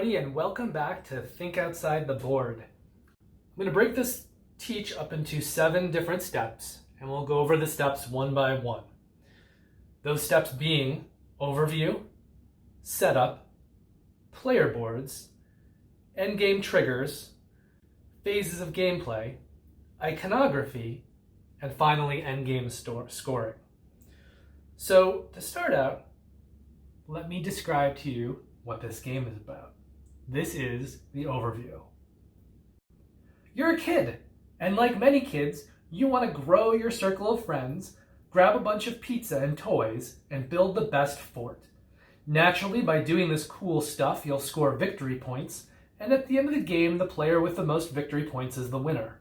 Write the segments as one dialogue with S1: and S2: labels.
S1: everybody, and welcome back to Think Outside the Board. I'm going to break this teach up into 7 different steps, and we'll go over the steps one by one. Those steps being overview, setup, player boards, endgame triggers, phases of gameplay, iconography, and finally endgame scoring. So to start out, let me describe to you what this game is about. This is the overview. You're a kid, and like many kids, you want to grow your circle of friends, grab a bunch of pizza and toys, and build the best fort. Naturally, by doing this cool stuff, you'll score victory points, and at the end of the game, the player with the most victory points is the winner.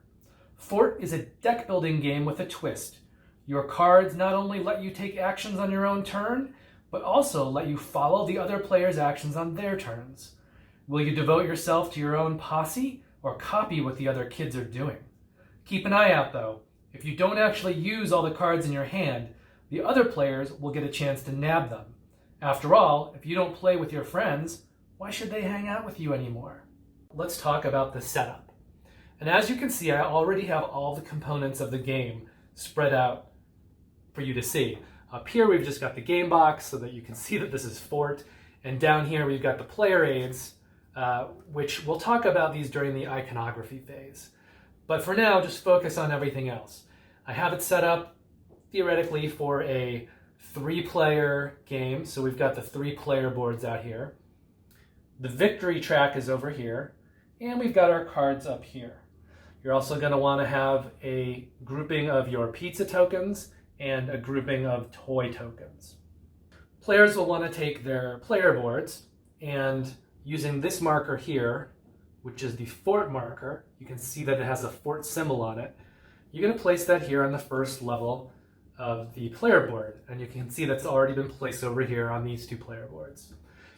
S1: Fort is a deck-building game with a twist. Your cards not only let you take actions on your own turn, but also let you follow the other player's actions on their turns. Will you devote yourself to your own posse or copy what the other kids are doing? Keep an eye out though. If you don't actually use all the cards in your hand, the other players will get a chance to nab them. After all, if you don't play with your friends, why should they hang out with you anymore? Let's talk about the setup. And as you can see, I already have all the components of the game spread out for you to see. Up here, we've just got the game box so that you can see that this is Fort. And down here, we've got the player aids, which we'll talk about these during the iconography phase. But for now, just focus on everything else. I have it set up theoretically for a 3-player game. So we've got the 3 player boards out here. The victory track is over here. And we've got our cards up here. You're also going to want to have a grouping of your pizza tokens and a grouping of toy tokens. Players will want to take their player boards and using this marker here, which is the Fort marker, you can see that it has a Fort symbol on it. You're going to place that here on the first level of the player board, and you can see that's already been placed over here on these 2 player boards.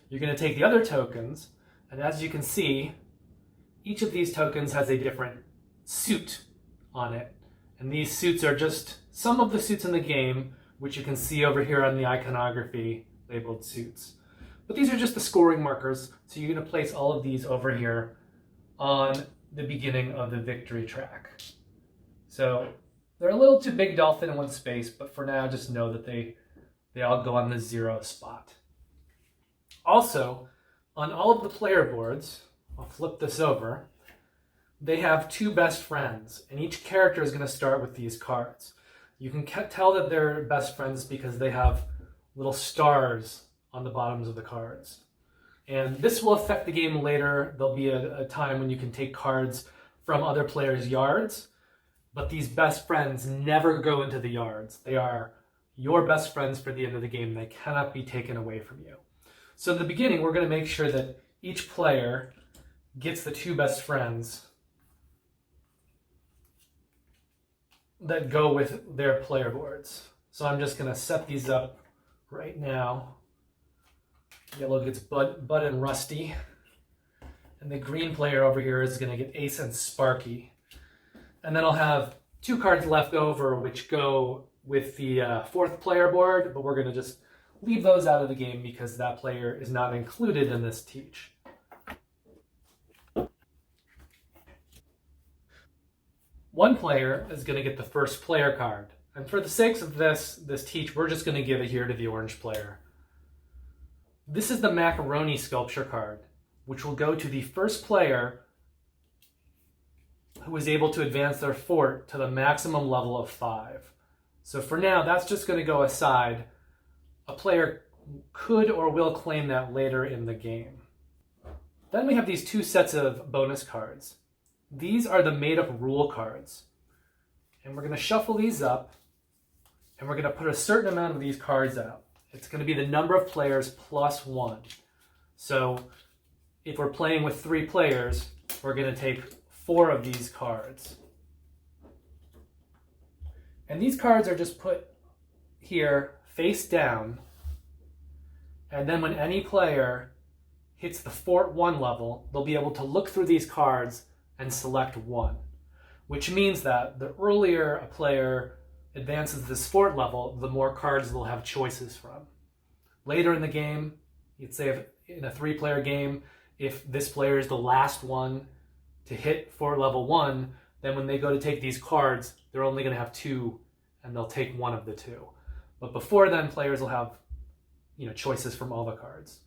S1: You're going to take the other tokens, and as you can see, each of these tokens has a different suit on it. And these suits are just some of the suits in the game, which you can see over here on the iconography labeled suits. But these are just the scoring markers, so you're going to place all of these over here on the beginning of the victory track. So they're a little too big to all fit in one space, but for now just know that they all go on the 0 spot. Also, on all of the player boards, I'll flip this over, they have 2 best friends, and each character is going to start with these cards. You can tell that they're best friends because they have little stars on the bottoms of the cards. And this will affect the game later. There'll be a time when you can take cards from other players' yards, but these best friends never go into the yards. They are your best friends for the end of the game. They cannot be taken away from you. So in the beginning, we're going to make sure that each player gets the 2 best friends that go with their player boards. So I'm just going to set these up right now. Yellow gets Bud and Rusty. And the green player over here is going to get Ace and Sparky. And then I'll have 2 cards left over which go with the 4th player board, but we're going to just leave those out of the game because that player is not included in this teach. One player is going to get the first player card. And for the sakes of this teach, we're just going to give it here to the orange player. This is the macaroni sculpture card, which will go to the first player who is able to advance their fort to the maximum level of 5. So for now, that's just going to go aside. A player could or will claim that later in the game. Then we have these 2 sets of bonus cards. These are the made-up rule cards. And we're going to shuffle these up, and we're going to put a certain amount of these cards out. It's going to be the number of players plus 1. So if we're playing with 3 players, we're going to take 4 of these cards. And these cards are just put here face down, and then when any player hits the Fort 1 level, they'll be able to look through these cards and select 1, which means that the earlier a player advances this fort level, the more cards they'll have choices from. Later in the game, you'd say in a 3-player game, if this player is the last one to hit fort level 1, then when they go to take these cards, they're only going to have 2, and they'll take one of the 2. But before then, players will have, choices from all the cards.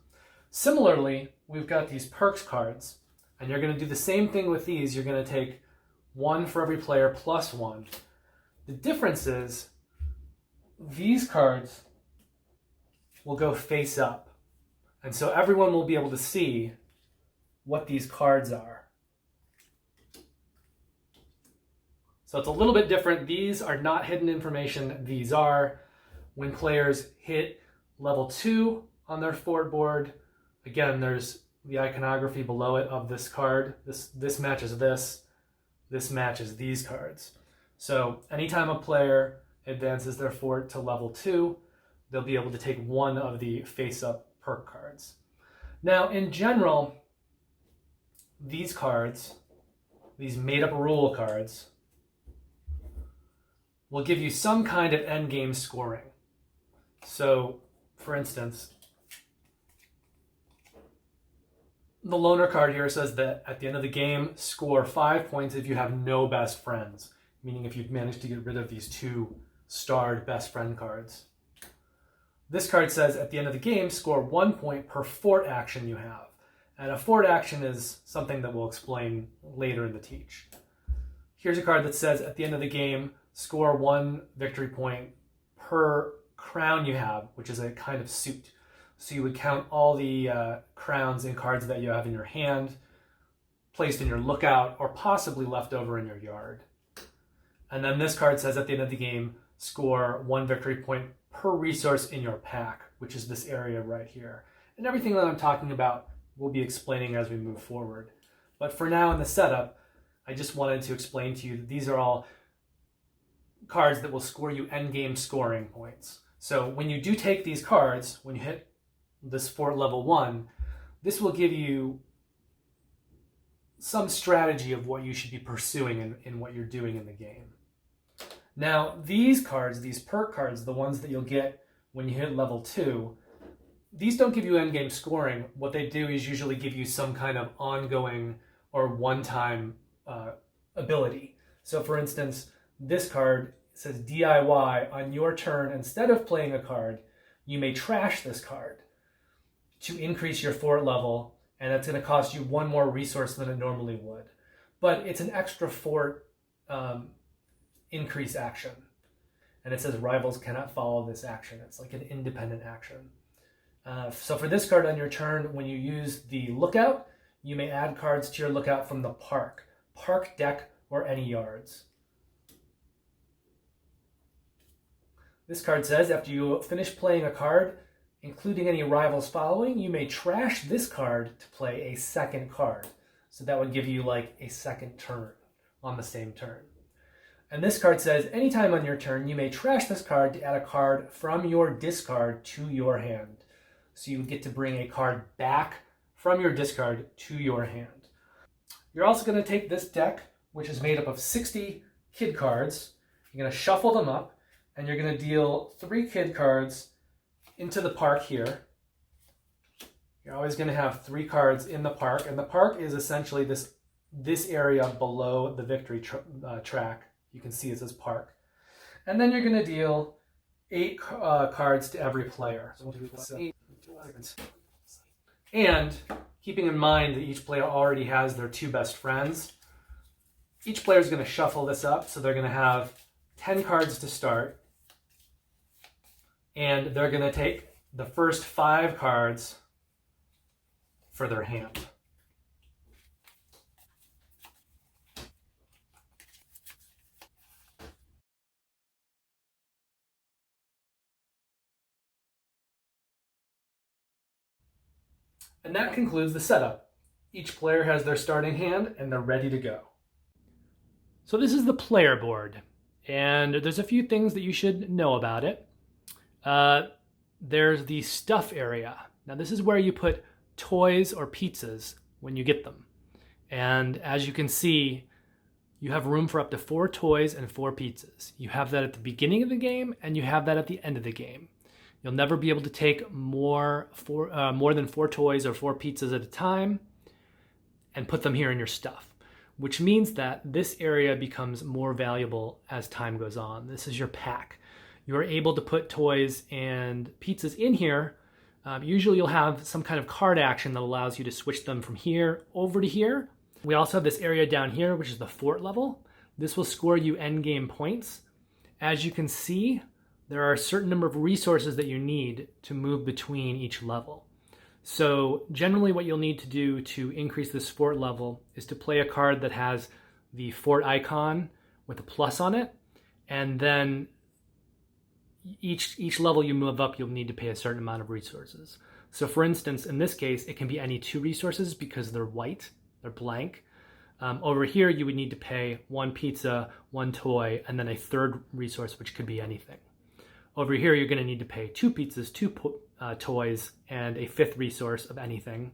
S1: Similarly, we've got these perks cards, and you're going to do the same thing with these. You're going to take 1 for every player plus 1. The difference is these cards will go face up, and so everyone will be able to see what these cards are. So it's a little bit different. These are not hidden information. These are. When players hit level 2 on their fort board, again, there's the iconography below it of this card. This matches this. This matches these cards. So anytime a player advances their fort to level 2, they'll be able to take 1 of the face-up perk cards. Now, in general, these cards, these made-up rule cards, will give you some kind of endgame scoring. So, for instance, the loner card here says that at the end of the game, score 5 points if you have no best friends, meaning if you've managed to get rid of these 2 starred best friend cards. This card says at the end of the game, score 1 point per fort action you have. And a fort action is something that we'll explain later in the teach. Here's a card that says at the end of the game, score 1 victory point per crown you have, which is a kind of suit. So you would count all the crowns and cards that you have in your hand, placed in your lookout, or possibly left over in your yard. And then this card says at the end of the game, score 1 victory point per resource in your pack, which is this area right here. And everything that I'm talking about, we'll be explaining as we move forward. But for now in the setup, I just wanted to explain to you that these are all cards that will score you endgame scoring points. So when you do take these cards, when you hit this fort level 1, this will give you some strategy of what you should be pursuing in what you're doing in the game. Now, these cards, these perk cards, the ones that you'll get when you hit level 2, these don't give you endgame scoring. What they do is usually give you some kind of ongoing or one-time ability. So for instance, this card says DIY. On your turn, instead of playing a card, you may trash this card to increase your fort level, and that's going to cost you 1 more resource than it normally would. But it's an extra fort increase action. And it says rivals cannot follow this action. It's like an independent action. So for this card on your turn, when you use the lookout, you may add cards to your lookout from the park deck, or any yards. This card says after you finish playing a card, including any rivals following, you may trash this card to play a second card. So that would give you like a second turn on the same turn. And this card says anytime on your turn, you may trash this card to add a card from your discard to your hand. So you would get to bring a card back from your discard to your hand. You're also going to take this deck, which is made up of 60 kid cards. You're going to shuffle them up, and you're going to deal 3 kid cards into the park here. You're always going to have 3 cards in the park, and the park is essentially this area below the victory track. You can see it says park. And then you're going to deal 8 cards to every player. So 8. And keeping in mind that each player already has their 2 best friends, each player is going to shuffle this up. So they're going to have 10 cards to start. And they're going to take the first 5 cards for their hand. And that concludes the setup. Each player has their starting hand and they're ready to go. So this is the player board, and there's a few things that you should know about it. There's the stuff area. Now this is where you put toys or pizzas when you get them. And as you can see, you have room for up to 4 toys and 4 pizzas. You have that at the beginning of the game, and you have that at the end of the game. You'll never be able to take more than 4 toys or 4 pizzas at a time. and put them here in your stuff, which means that this area becomes more valuable as time goes on. This is your pack. You're able to put toys and pizzas in here. Usually you'll have some kind of card action that allows you to switch them from here over to here. We also have this area down here, which is the fort level. This will score you endgame points. As you can see, there are a certain number of resources that you need to move between each level. So generally what you'll need to do to increase this fort level is to play a card that has the fort icon with a plus on it, and then each level you move up, you'll need to pay a certain amount of resources. So for instance, in this case, it can be any 2 resources because they're white, they're blank. Over here, you would need to pay 1 pizza, 1 toy, and then a 3rd resource, which could be anything. Over here, you're gonna need to pay 2 pizzas, 2 toys, and a 5th resource of anything.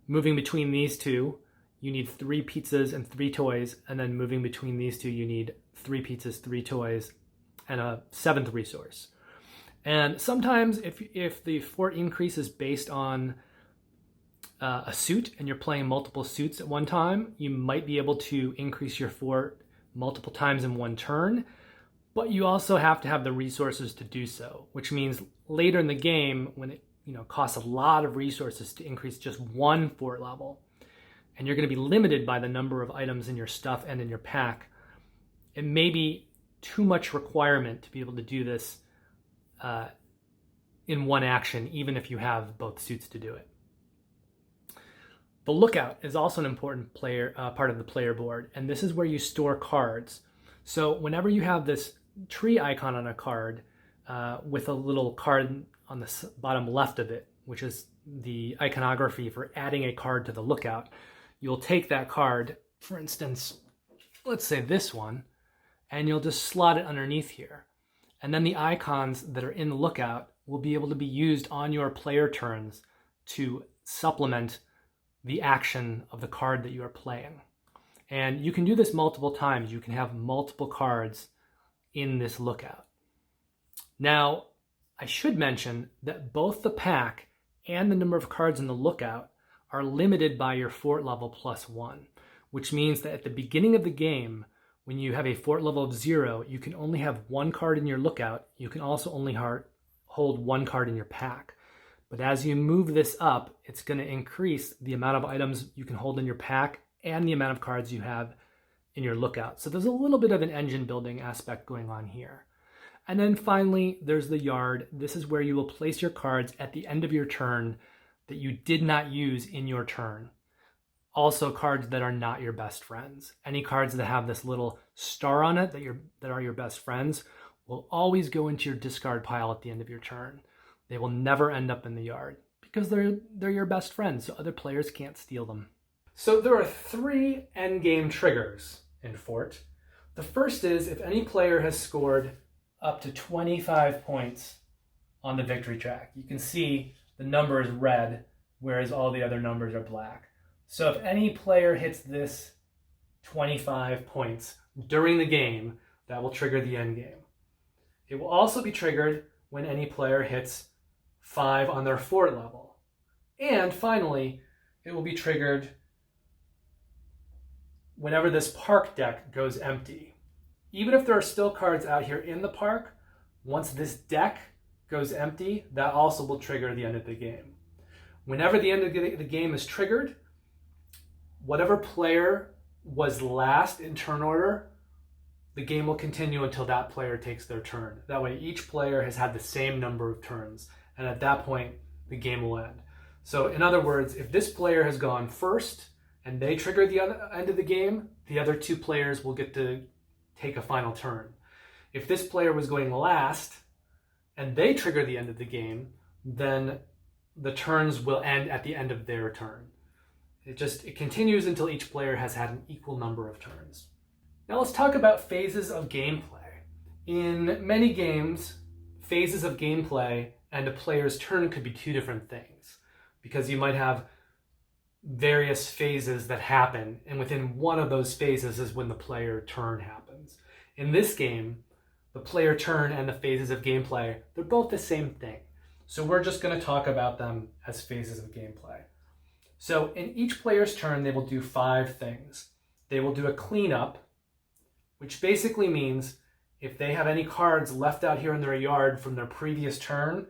S1: Moving between these two, you need 3 pizzas and 3 toys, and then moving between these two, you need 3 pizzas, 3 toys, and a 7th resource. And sometimes if the fort increase is based on a suit and you're playing multiple suits at one time, you might be able to increase your fort multiple times in one turn, but you also have to have the resources to do so, which means later in the game, when it costs a lot of resources to increase just 1 fort level, and you're going to be limited by the number of items in your stuff and in your pack, it may be too much requirement to be able to do this in one action, even if you have both suits to do it. The lookout is also an important part of the player board, and this is where you store cards. So whenever you have this tree icon on a card with a little card on the bottom left of it, which is the iconography for adding a card to the lookout, you'll take that card, for instance, let's say this one, and you'll just slot it underneath here. And then the icons that are in the lookout will be able to be used on your player turns to supplement the action of the card that you are playing. And you can do this multiple times. You can have multiple cards in this lookout. Now, I should mention that both the pack and the number of cards in the lookout are limited by your fort level +1, which means that at the beginning of the game, when you have a fort level of 0, you can only have 1 card in your lookout. You can also only hold 1 card in your pack. But as you move this up, it's going to increase the amount of items you can hold in your pack and the amount of cards you have in your lookout. So there's a little bit of an engine building aspect going on here. And then finally, there's the yard. This is where you will place your cards at the end of your turn that you did not use in your turn. Also cards that are not your best friends. Any cards that have this little star on it that are your best friends will always go into your discard pile at the end of your turn. They will never end up in the yard because they're your best friends, so other players can't steal them. So there are 3 endgame triggers in Fort. The first is if any player has scored up to 25 points on the victory track. You can see the number is red, whereas all the other numbers are black. So if any player hits this 25 points during the game, that will trigger the end game. It will also be triggered when any player hits 5 on their fort level. And finally, it will be triggered whenever this park deck goes empty. Even if there are still cards out here in the park, once this deck goes empty, that also will trigger the end of the game. Whenever the end of the game is triggered, whatever player was last in turn order, the game will continue until that player takes their turn. That way each player has had the same number of turns, and at that point, the game will end. So in other words, if this player has gone first and they trigger the end of the game, the other 2 players will get to take a final turn. If this player was going last and they trigger the end of the game, then the turns will end at the end of their turn. It continues until each player has had an equal number of turns. Now let's talk about phases of gameplay. In many games, phases of gameplay and a player's turn could be 2 different things, because you might have various phases that happen, and within one of those phases is when the player turn happens. In this game, the player turn and the phases of gameplay, they're both the same thing. So we're just going to talk about them as phases of gameplay. So in each player's turn, they will do 5 things. They will do a cleanup, which basically means if they have any cards left out here in their yard from their previous turn,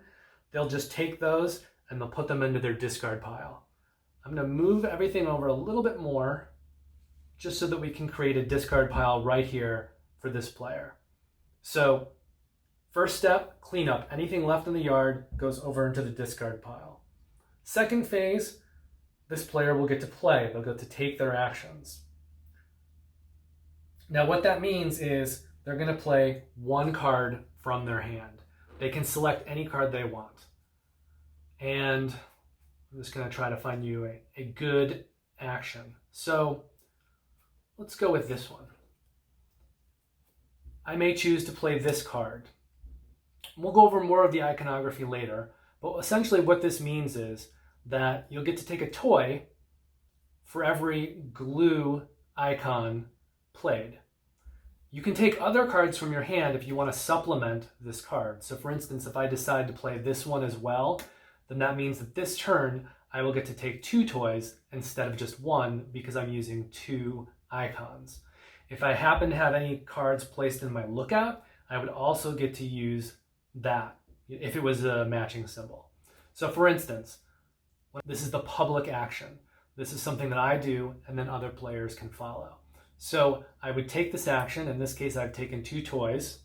S1: they'll just take those and they'll put them into their discard pile. I'm going to move everything over a little bit more just so that we can create a discard pile right here for this player. So first step, cleanup. Anything left in the yard goes over into the discard pile. Second phase, this player will get to play. They'll get to take their actions. Now what that means is they're going to play 1 card from their hand. They can select any card they want. And I'm just going to try to find you a good action. So let's go with this one. I may choose to play this card. We'll go over more of the iconography later, but essentially what this means is that you'll get to take a toy for every glue icon played. You can take other cards from your hand if you want to supplement this card. So for instance, if I decide to play this one as well, then that means that this turn I will get to take 2 toys instead of just 1 because I'm using 2 icons. If I happen to have any cards placed in my lookout, I would also get to use that if it was a matching symbol. So for instance, this is the public action. This is something that I do and then other players can follow. So I would take this action. In this case, I've taken 2 toys.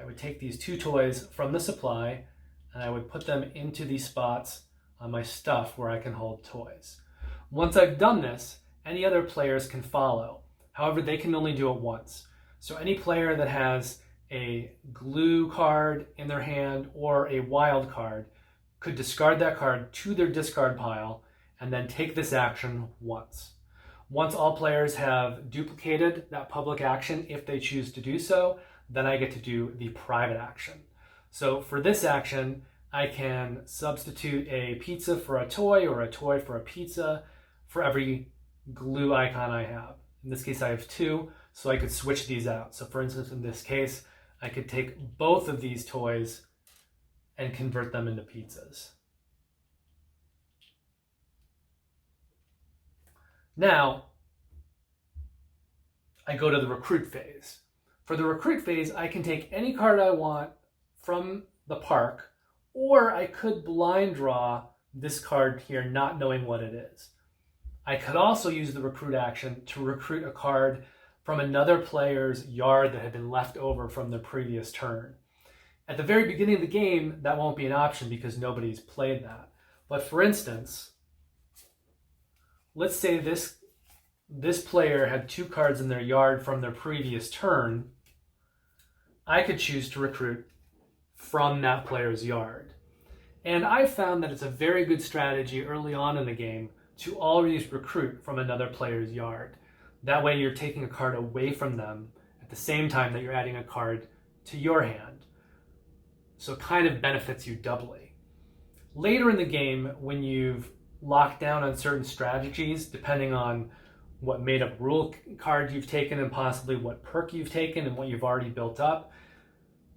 S1: I would take these 2 toys from the supply and I would put them into these spots on my stuff where I can hold toys. Once I've done this, any other players can follow. However, they can only do it once. So any player that has a glue card in their hand or a wild card could discard that card to their discard pile and then take this action once. Once all players have duplicated that public action, if they choose to do so, then I get to do the private action. So for this action, I can substitute a pizza for a toy or a toy for a pizza for every glue icon I have. In this case, I have 2, so I could switch these out. So for instance, in this case, I could take both of these toys and convert them into pizzas. Now, I go to the recruit phase. For the recruit phase, I can take any card I want from the park, or I could blind draw this card here, not knowing what it is. I could also use the recruit action to recruit a card from another player's yard that had been left over from the previous turn. At the very beginning of the game, that won't be an option because nobody's played that. But for instance, let's say this player had 2 cards in their yard from their previous turn. I could choose to recruit from that player's yard. And I found that it's a very good strategy early on in the game to always recruit from another player's yard. That way you're taking a card away from them at the same time that you're adding a card to your hand. So it kind of benefits you doubly. Later in the game, when you've locked down on certain strategies, depending on what made-up rule card you've taken and possibly what perk you've taken and what you've already built up,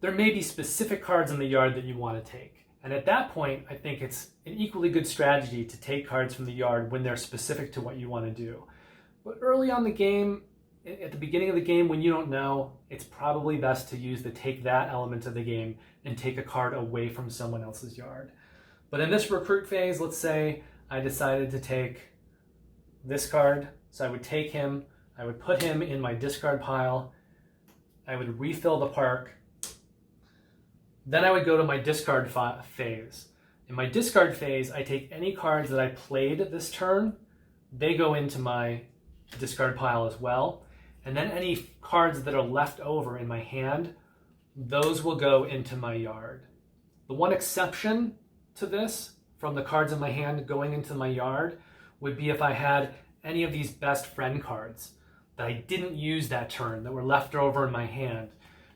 S1: there may be specific cards in the yard that you want to take. And at that point, I think it's an equally good strategy to take cards from the yard when they're specific to what you want to do. But early on the game, at the beginning of the game, when you don't know, it's probably best to use the take that element of the game and take a card away from someone else's yard. But in this recruit phase, let's say I decided to take this card. So I would take him, I would put him in my discard pile, I would refill the park. Then I would go to my discard phase. In my discard phase, I take any cards that I played this turn. They go into my discard pile as well. And then any cards that are left over in my hand, those will go into my yard. The one exception to this, from the cards in my hand going into my yard, would be if I had any of these best friend cards that I didn't use that turn, that were left over in my hand.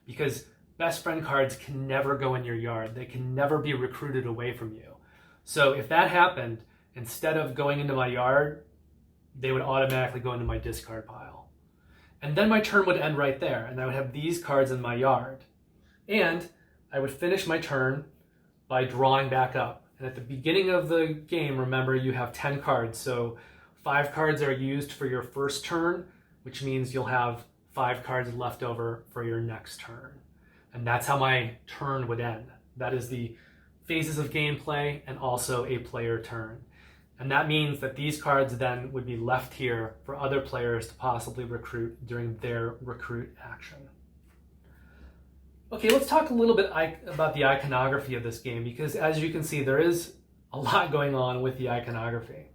S1: Because best friend cards can never go in your yard. They can never be recruited away from you. So if that happened, instead of going into my yard, they would automatically go into my discard pile. And then my turn would end right there, and I would have these cards in my yard. And I would finish my turn by drawing back up. And at the beginning of the game, remember, you have 10 cards. So 5 cards are used for your first turn, which means you'll have 5 cards left over for your next turn. And that's how my turn would end. That is the phases of gameplay and also a player turn. And that means that these cards then would be left here for other players to possibly recruit during their recruit action. Okay, let's talk a little bit about the iconography of this game, because as you can see, there is a lot going on with the iconography.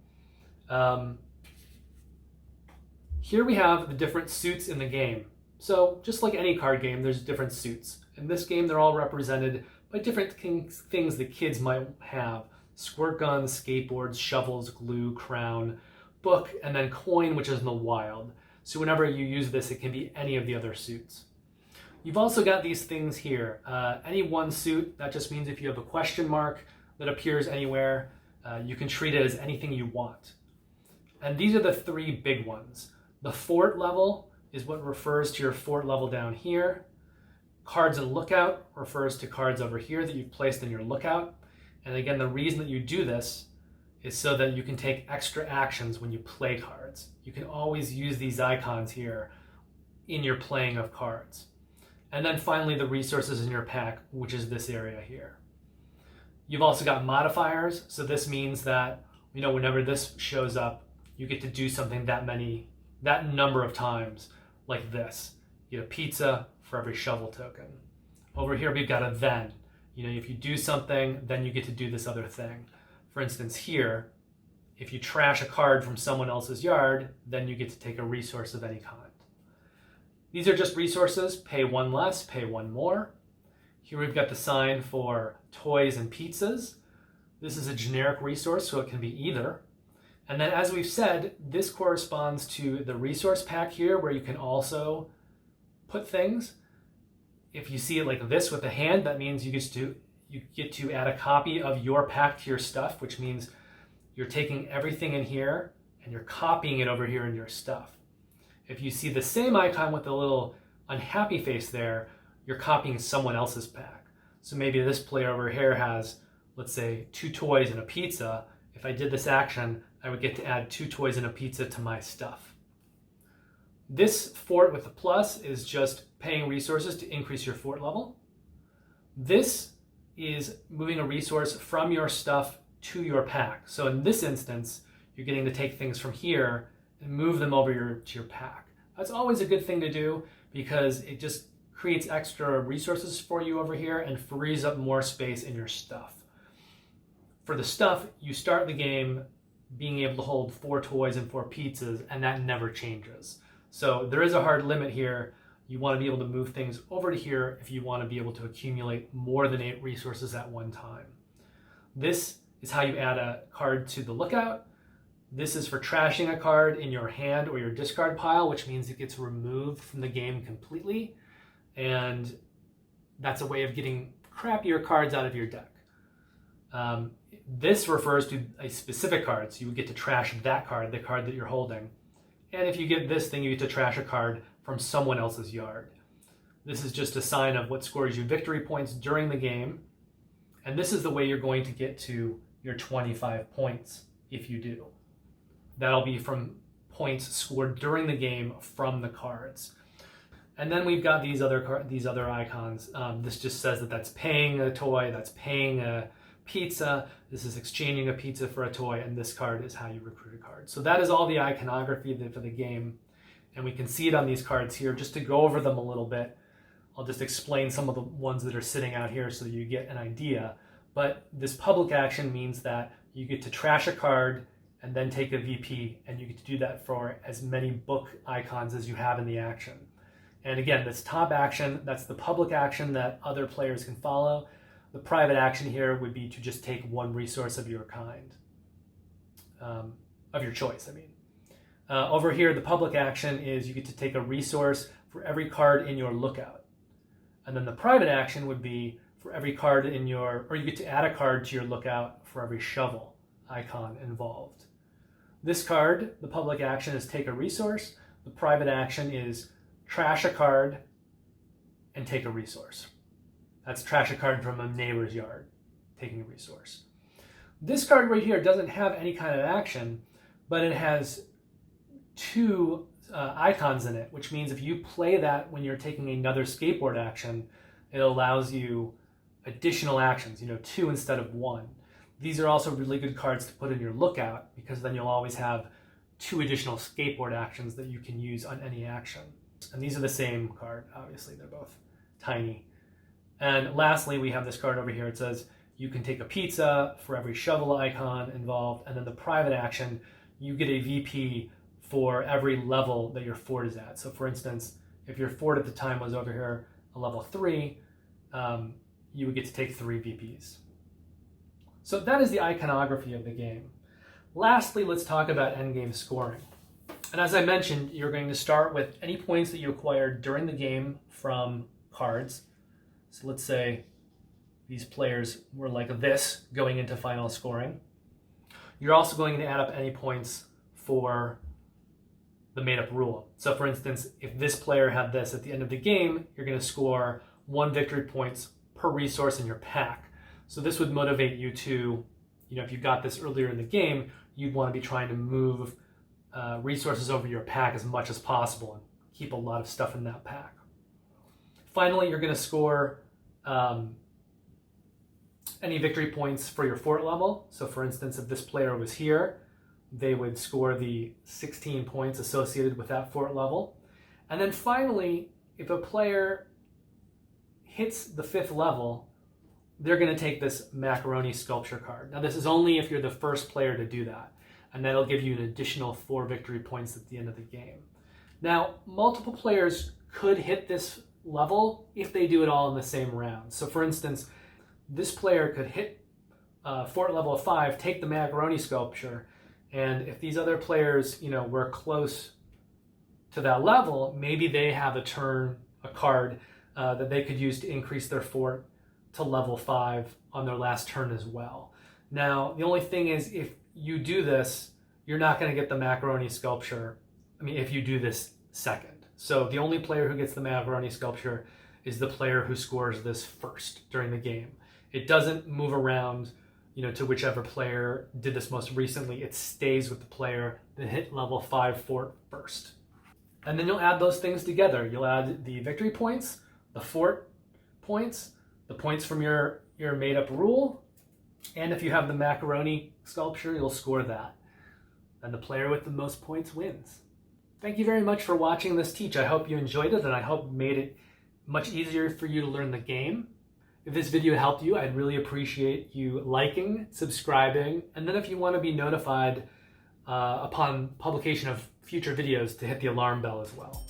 S1: Here we have the different suits in the game. So just like any card game, there's different suits. In this game, they're all represented by different things that kids might have. Squirt guns, skateboards, shovels, glue, crown, book, and then coin, which is in the wild. So whenever you use this, it can be any of the other suits. You've also got these things here. Any one suit, that just means if you have a question mark that appears anywhere, you can treat it as anything you want. And these are the 3 big ones. The fort level is what refers to your fort level down here. Cards and lookout refers to cards over here that you've placed in your lookout. And again, the reason that you do this is so that you can take extra actions when you play cards. You can always use these icons here in your playing of cards. And then finally, the resources in your pack, which is this area here. You've also got modifiers. So this means that, whenever this shows up, you get to do something that number of times, like this. You get a pizza for every shovel token. Over here, we've got a then. If you do something, then you get to do this other thing. For instance, here, if you trash a card from someone else's yard, then you get to take a resource of any kind. These are just resources. Pay 1 less, pay 1 more. Here we've got the sign for toys and pizzas. This is a generic resource, so it can be either. And then, as we've said, this corresponds to the resource pack here, where you can also put things. If you see it like this with a hand, that means you get to add a copy of your pack to your stuff, which means you're taking everything in here and you're copying it over here in your stuff. If you see the same icon with a little unhappy face there, you're copying someone else's pack. So maybe this player over here has, let's say, 2 toys and a pizza. If I did this action, I would get to add 2 toys and a pizza to my stuff. This fort with the plus is just paying resources to increase your fort level. This is moving a resource from your stuff to your pack. So in this instance, you're getting to take things from here and move them over to your pack. That's always a good thing to do because it just creates extra resources for you over here and frees up more space in your stuff. For the stuff, you start the game being able to hold 4 toys and 4 pizzas, and that never changes. So there is a hard limit here. You want to be able to move things over to here if you want to be able to accumulate more than 8 resources at one time. This is how you add a card to the lookout. This is for trashing a card in your hand or your discard pile, which means it gets removed from the game completely. And that's a way of getting crappier cards out of your deck. This refers to a specific card, so you would get to trash that card, the card that you're holding. And if you get this thing, you get to trash a card from someone else's yard. This is just a sign of what scores you victory points during the game. And this is the way you're going to get to your 25 points if you do. That'll be from points scored during the game from the cards. And then we've got these other icons. This just says that that's paying a toy, that's paying a pizza. This is exchanging a pizza for a toy, and this card is how you recruit a card. So that is all the iconography for the game. And we can see it on these cards here. Just to go over them a little bit, I'll just explain some of the ones that are sitting out here so that you get an idea. But this public action means that you get to trash a card and then take a VP, and you get to do that for as many book icons as you have in the action. And again, this top action, that's the public action that other players can follow. The private action here would be to just take 1 resource of your kind, of your choice, I mean. Over here, the public action is you get to take a resource for every card in your lookout. And then the private action would be for every card in your, or you get to add a card to your lookout for every shovel icon involved. This card, the public action, is take a resource. The private action is trash a card and take a resource. That's trash a card from a neighbor's yard, taking a resource. This card right here doesn't have any kind of action, but it has two icons in it, which means if you play that when you're taking another skateboard action, it allows you additional actions, 2 instead of 1. These are also really good cards to put in your lookout, because then you'll always have 2 additional skateboard actions that you can use on any action. And these are the same card, obviously, they're both tiny. And lastly, we have this card over here. It says you can take a pizza for every shovel icon involved, and then the private action, you get a VP for every level that your fort is at. So for instance, if your fort at the time was over here a level 3, you would get to take 3 VPs. So that is the iconography of the game. Lastly, let's talk about endgame scoring. And as I mentioned, you're going to start with any points that you acquired during the game from cards. So let's say these players were like this going into final scoring. You're also going to add up any points for the made-up rule. So for instance, if this player had this at the end of the game, you're going to score 1 victory points per resource in your pack. So this would motivate you to, if you got this earlier in the game, you'd want to be trying to move resources over your pack as much as possible and keep a lot of stuff in that pack. Finally, you're going to score any victory points for your fort level. So for instance, if this player was here, they would score the 16 points associated with that fort level. And then finally, if a player hits the 5th level, they're going to take this macaroni sculpture card. Now this is only if you're the first player to do that, and that'll give you an additional 4 victory points at the end of the game. Now, multiple players could hit this level if they do it all in the same round. So for instance, this player could hit fort level 5, take the macaroni sculpture, and if these other players, were close to that level, maybe they have a card that they could use to increase their fort to level 5 on their last turn as well. Now, the only thing is, if you do this, you're not going to get the macaroni sculpture. If you do this second. So the only player who gets the macaroni sculpture is the player who scores this first during the game. It doesn't move around, to whichever player did this most recently. It stays with the player that hit level 5 fort first. And then you'll add those things together. You'll add the victory points, the fort points, the points from your made-up rule, and if you have the macaroni sculpture, you'll score that. And the player with the most points wins. Thank you very much for watching this teach. I hope you enjoyed it, and I hope it made it much easier for you to learn the game. If this video helped you, I'd really appreciate you liking, subscribing, and then if you want to be notified upon publication of future videos, to hit the alarm bell as well.